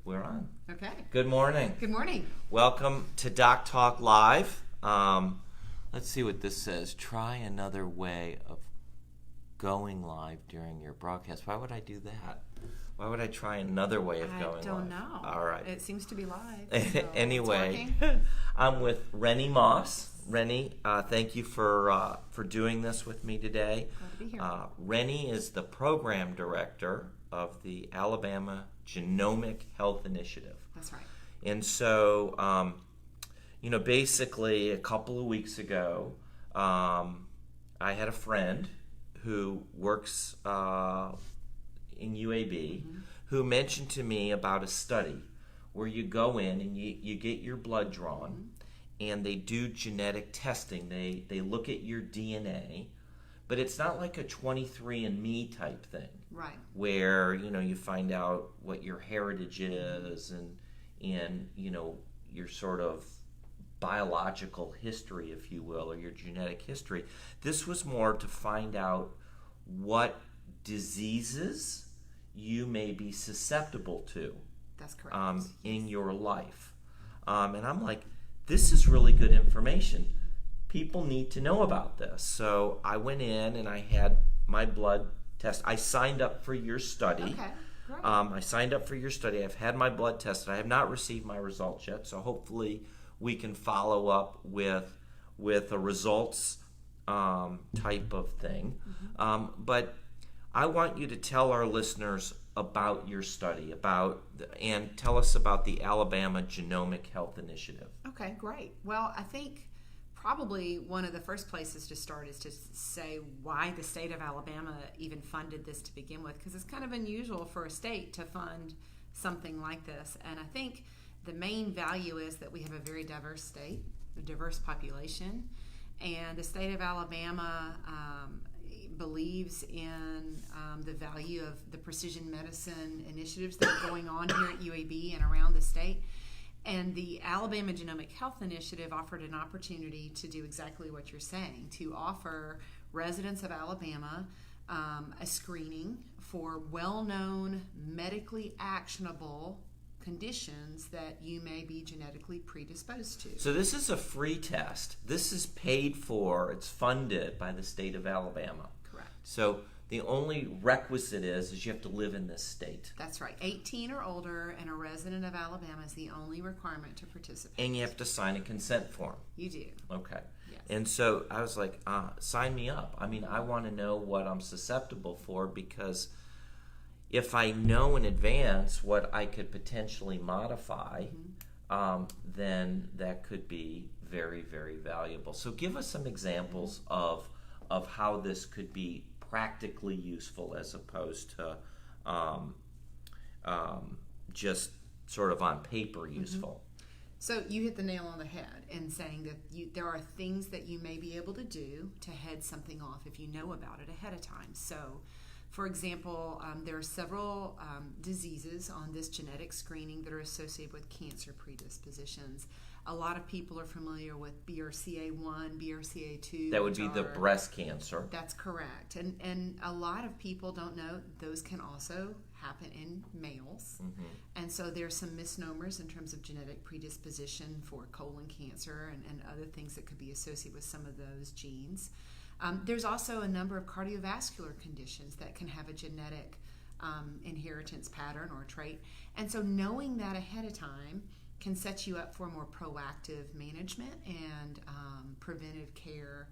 We're on. Okay. Good morning. Good morning. Welcome to Doc Talk Live. Let's see what this says. Try another way of going live during your broadcast. Why would I do that? Why would I try another way of going live? I don't know. All right. It seems to be live. So Anyway, I'm with Renie Moss. Renie, thank you for doing this with me today. Glad to be here. Renie is the program director of the Alabama Genomic Health Initiative. That's right. And so, basically a couple of weeks ago, I had a friend who works in UAB who mentioned to me about a study where you go in and you get your blood drawn and they do genetic testing. They look at your DNA, but it's not like a 23andMe type thing. Right. Where, you find out what your heritage is and your sort of biological history, if you will, or your genetic history. This was more to find out what diseases you may be susceptible to. That's correct. In your life. And I'm like, this is really good information. People need to know about this. So I went in and I had my blood test. I signed up for your study. Okay, great. I signed up for your study. I've had my blood tested. I have not received my results yet, so hopefully we can follow up with a results type of thing. But I want you to tell our listeners about your study, and tell us about the Alabama Genomic Health Initiative. Okay, great. Well, I think probably one of the first places to start is to say why the state of Alabama even funded this to begin with, because it's kind of unusual for a state to fund something like this. And I think the main value is that we have a very diverse state, a diverse population, and the state of Alabama believes in the value of the precision medicine initiatives that are going on here at UAB and around the state. And the Alabama Genomic Health Initiative offered an opportunity to do exactly what you're saying, to offer residents of Alabama a screening for well-known, medically actionable conditions that you may be genetically predisposed to. So this is a free test. This is paid for. It's funded by the state of Alabama. Correct. So the only requisite is you have to live in this state. That's right. 18 or older and a resident of Alabama is the only requirement to participate. And you have to sign a consent form. You do. Okay. Yes. And so I was like, sign me up. I mean, I want to know what I'm susceptible for, because if I know in advance what I could potentially modify, then that could be very, very valuable. So give us some examples of how this could be practically useful as opposed to just sort of on paper useful. So you hit the nail on the head in saying that there are things that you may be able to do to head something off if you know about it ahead of time. So, for example, there are several diseases on this genetic screening that are associated with cancer predispositions. A lot of people are familiar with BRCA1, BRCA2. That would be the breast cancer. That's correct. And a lot of people don't know those can also happen in males. And so there's some misnomers in terms of genetic predisposition for colon cancer and other things that could be associated with some of those genes. There's also a number of cardiovascular conditions that can have a genetic inheritance pattern or trait. And so knowing that ahead of time can set you up for more proactive management and preventive care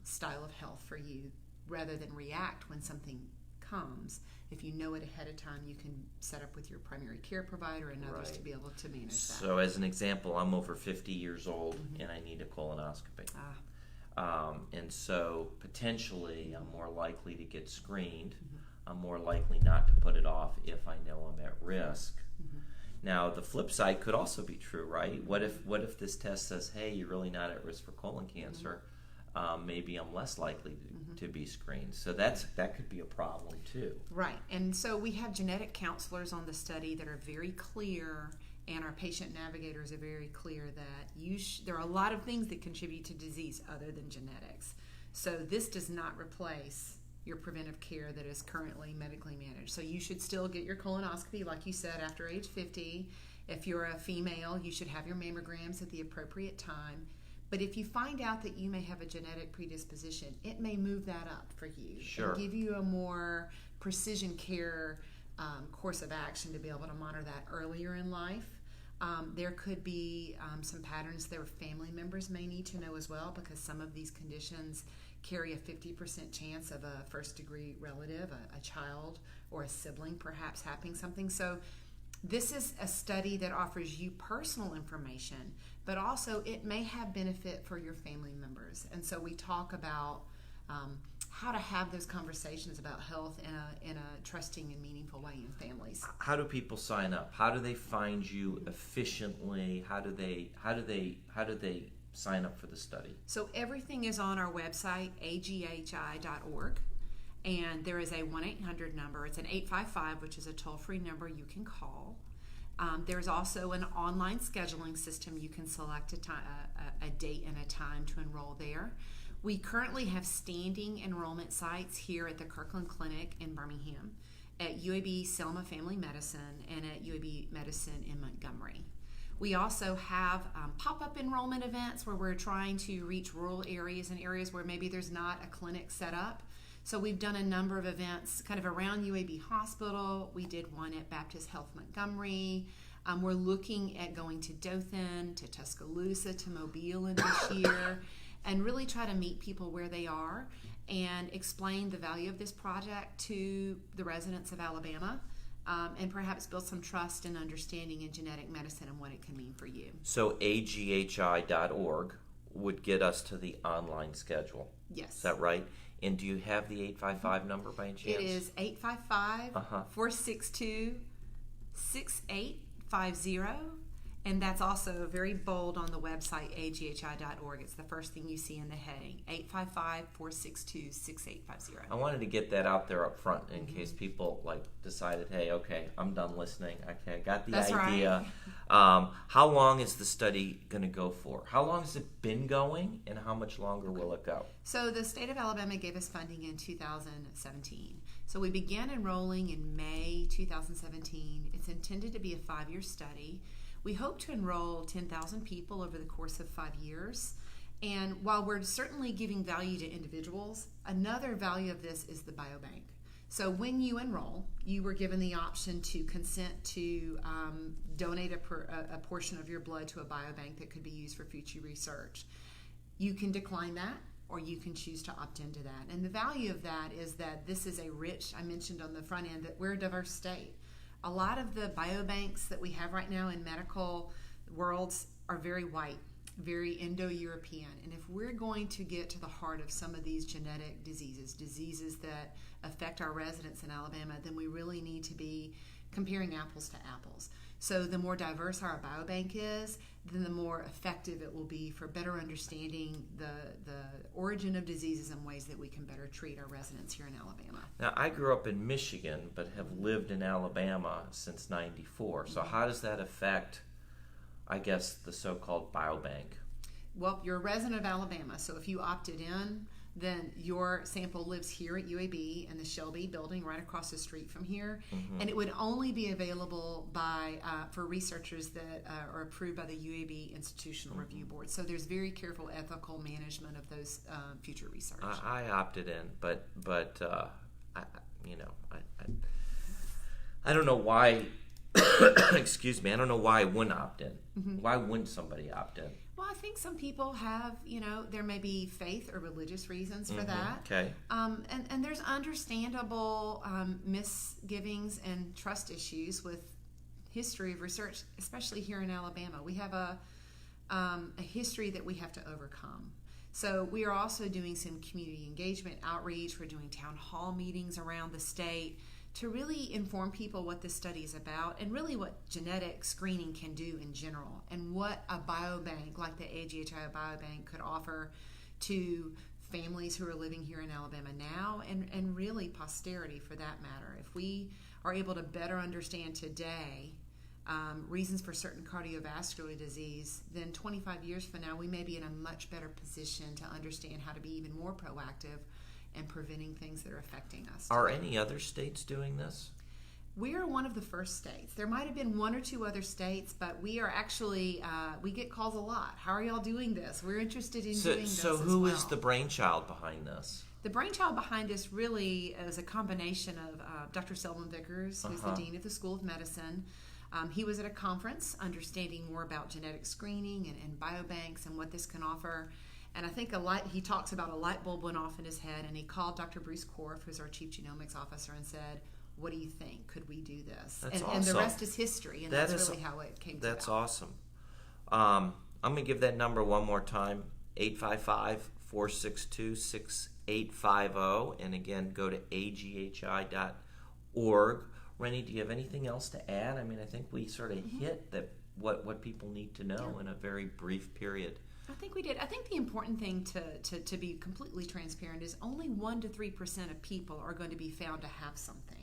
style of health for you, rather than react when something comes. If you know it ahead of time, you can set up with your primary care provider and others to be able to manage that. So as an example, I'm over 50 years old and I need a colonoscopy. And so potentially I'm more likely to get screened. I'm more likely not to put it off if I know I'm at risk. Now, the flip side could also be true, right? What if this test says, hey, you're really not at risk for colon cancer? Maybe I'm less likely to be screened. So that could be a problem too. Right. And so we have genetic counselors on the study that are very clear, and our patient navigators are very clear that there are a lot of things that contribute to disease other than genetics. So this does not replace your preventive care that is currently medically managed. So you should still get your colonoscopy, like you said, after age 50. If you're a female, you should have your mammograms at the appropriate time. But if you find out that you may have a genetic predisposition, it may move that up for you. Sure. And give you a more precision care course of action to be able to monitor that earlier in life. There could be some patterns their family members may need to know as well, because some of these conditions carry a 50% chance of a first-degree relative, a child or a sibling perhaps having something. So this is a study that offers you personal information, but also it may have benefit for your family members. And so we talk about how to have those conversations about health in a trusting and meaningful way in families. How do people sign up? How do they find you efficiently? How do they sign up for the study? So everything is on our website, aghi.org, and there is a 1-800 number. It's an 855, which is a toll-free number you can call. There's also an online scheduling system. You can select a date and a time to enroll there. We currently have standing enrollment sites here at the Kirkland Clinic in Birmingham, at UAB Selma Family Medicine, and at UAB Medicine in Montgomery. We also have pop-up enrollment events where we're trying to reach rural areas and areas where maybe there's not a clinic set up. So we've done a number of events kind of around UAB Hospital. We did one at Baptist Health Montgomery. We're looking at going to Dothan, to Tuscaloosa, to Mobile in this year, and really try to meet people where they are and explain the value of this project to the residents of Alabama, and perhaps build some trust and understanding in genetic medicine and what it can mean for you. So aghi.org would get us to the online schedule. Yes. Is that right? And do you have the 855 number by any chance? It is 855-462-6850. And that's also very bold on the website, aghi.org. It's the first thing you see in the heading, 855-462-6850. I wanted to get that out there up front in case people decided, hey, okay, I'm done listening. Okay, I got the That's idea. Right. How long is the study going to go for? How long has it been going, and how much longer will it go? So the state of Alabama gave us funding in 2017. So we began enrolling in May 2017. It's intended to be a 5-year study. We hope to enroll 10,000 people over the course of 5 years. And while we're certainly giving value to individuals, another value of this is the biobank. So when you enroll, you were given the option to consent to donate a portion of your blood to a biobank that could be used for future research. You can decline that, or you can choose to opt into that. And the value of that is that this is a rich, I mentioned on the front end, that we're a diverse state. A lot of the biobanks that we have right now in medical worlds are very white, very Indo-European. And if we're going to get to the heart of some of these genetic diseases that affect our residents in Alabama, then we really need to be comparing apples to apples. So the more diverse our biobank is, then the more effective it will be for better understanding the origin of diseases and ways that we can better treat our residents here in Alabama. Now, I grew up in Michigan, but have lived in Alabama since '94. So how does that affect, I guess, the so-called biobank? Well, you're a resident of Alabama, so if you opted in, then your sample lives here at UAB in the Shelby building right across the street from here. Mm-hmm. And it would only be available for researchers that are approved by the UAB Institutional mm-hmm. Review Board. So there's very careful ethical management of those future research. I opted in, but I don't know why. Excuse me. I don't know why I wouldn't opt in. Mm-hmm. Why wouldn't somebody opt in? Well, I think some people have, there may be faith or religious reasons for mm-hmm. that. Okay. And there's understandable misgivings and trust issues with history of research, especially here in Alabama. We have a history that we have to overcome. So we are also doing some community engagement outreach. We're doing town hall meetings around the state to really inform people what this study is about and really what genetic screening can do in general and what a biobank like the AGHI Biobank could offer to families who are living here in Alabama now and really posterity for that matter. If we are able to better understand today reasons for certain cardiovascular disease, then 25 years from now we may be in a much better position to understand how to be even more proactive and preventing things that are affecting us. Are any other states doing this? We are one of the first states. There might have been one or two other states, but we are actually, we get calls a lot. How are y'all doing this? We're interested in doing this So as who well. is the brainchild behind this? The brainchild behind this really is a combination of Dr. Selwyn Vickers, who's the Dean of the School of Medicine. He was at a conference understanding more about genetic screening and biobanks and what this can offer. And I think he talks about a light bulb went off in his head, and he called Dr. Bruce Korf, who's our Chief Genomics Officer, and said, what do you think? Could we do this? That's and the rest is history, and that's really how it came to That's about. awesome. I'm going to give that number one more time, 855-462-6850. And again, go to aghi.org. Renie, do you have anything else to add? I mean, I think we sort of hit what people need to know in a very brief period. I think we did. I think the important thing to be completely transparent is only 1 to 3% of people are going to be found to have something.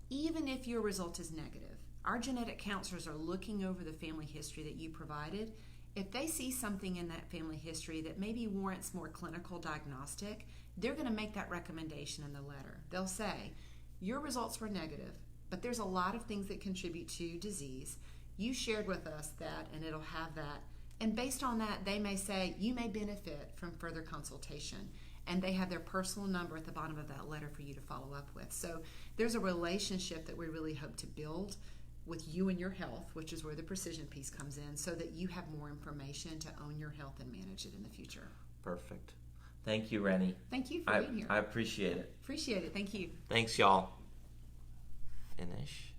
Even if your result is negative, our genetic counselors are looking over the family history that you provided. If they see something in that family history that maybe warrants more clinical diagnostic, they're going to make that recommendation in the letter. They'll say, your results were negative, but there's a lot of things that contribute to disease. You shared with us that, and it'll have that. And based on that, they may say, you may benefit from further consultation. And they have their personal number at the bottom of that letter for you to follow up with. So there's a relationship that we really hope to build with you and your health, which is where the precision piece comes in, so that you have more information to own your health and manage it in the future. Perfect. Thank you, Renie. Thank you for being here. I appreciate it. Appreciate it. Thank you. Thanks, y'all. Finish.